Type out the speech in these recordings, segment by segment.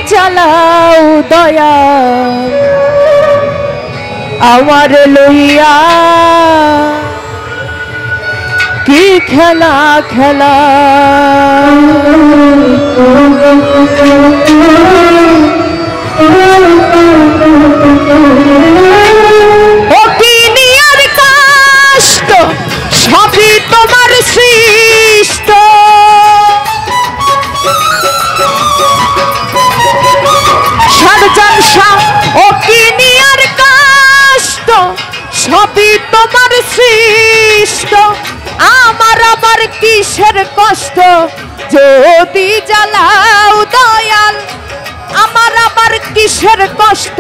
জ্বালাও দয়াল আমার লইয়া কি খেলা খেলা ও কি নিয়ার কষ্ট সবই তোমার সৃষ্ট সারজানসা ও কি নিয়ার কষ্ট সবই তোমার সৃষ্ট আমার আবার কিসের কষ্ট যদি জ্বালাও দয়াল আমার আবার কিসের কষ্ট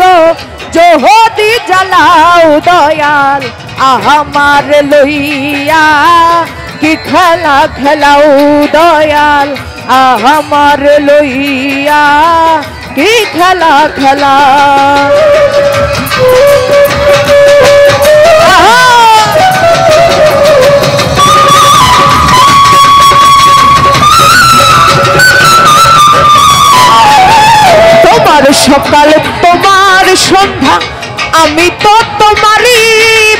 যদি জ্বালাও দয়াল আমার লইয়া কি খেলা খেলাও দয়াল আমার লইয়া কি খেলা খেলা তোমার সকাল তোমার সন্ধ্যা আমি তো তোমারই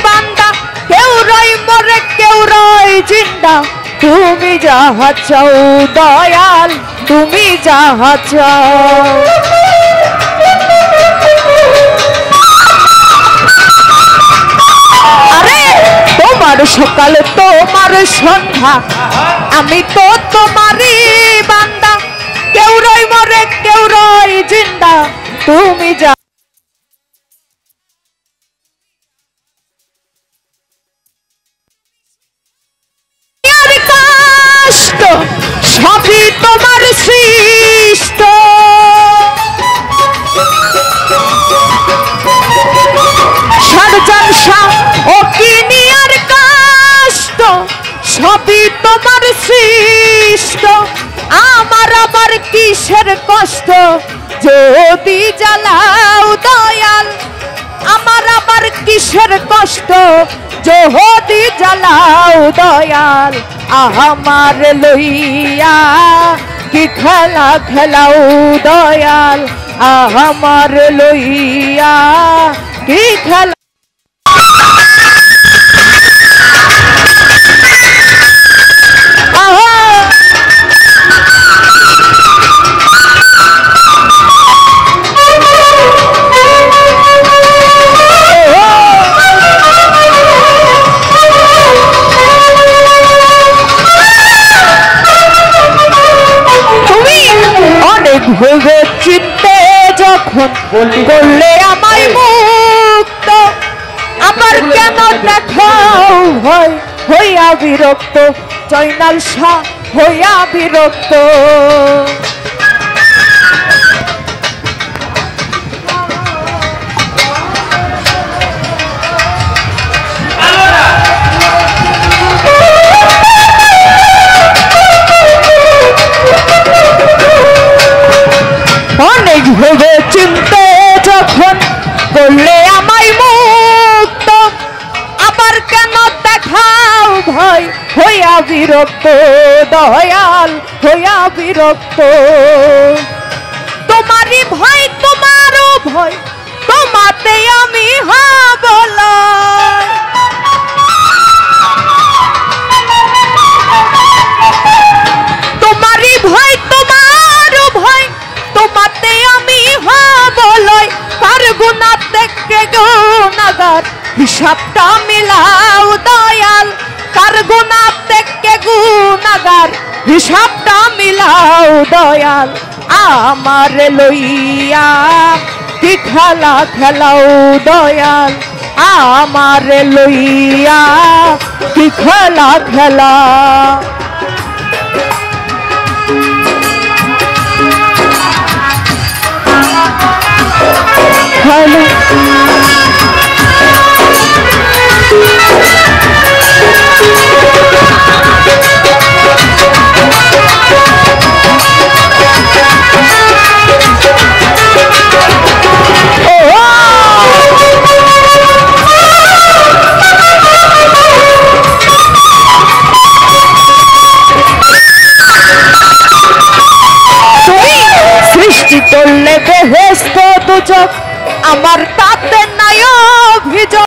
বান্দা কেউ রই মরে কেউ রই জিন্দা তুমি যাহা চাও দয়াল তুমি যাহা চাও আরে তোমার সকাল তোমার সন্ধ্যা আমি তো তোমারই বান্দা কেউ রই মরে কেউ রই জিন্দা তুমি যা কষ্ট সবই তোমার সৃষ্ট সারজানসা ও কি নিয়ার কষ্ট সবই তোমার সৃষ্ট আমার আবার কিসের কষ্ট যদি জ্বালাও দয়াল আমার আবার কিসের কষ্ট যদি জ্বালাও দয়াল আমার লইয়া কি খেলা খেলাও দয়াল আমার লইয়া কি খেলা ভেবে চিনতে যখন করলে আমায় মুক্ত আবার কেন দেখাও ভয় হইয়া বিরক্ত জয়নাল শাহ হইয়া বিরক্ত অনেক ভেবে চিনতে যখন করলে আমায় মুক্ত আবার কেন দেখাও ভয় হইয়া বিরক্ত দয়াল হইয়া বিরক্ত তোমারই ভয় তোমারও ভয় তোমাতে আমি হব তোমারই ভয় তোমারও ভয় তোমাতে আমি হব কার গুণা থেকে গুণাগার হিসাবটা মিলাও দয়াল কার গুণা থেকে গুণাগার হিসাবটা মিলাও দয়াল আমার লইয়া কি খেলা খেলাও দয়াল আমার লইয়া কি খেলা খেলা hello বললে বেহেশত দুজক আমার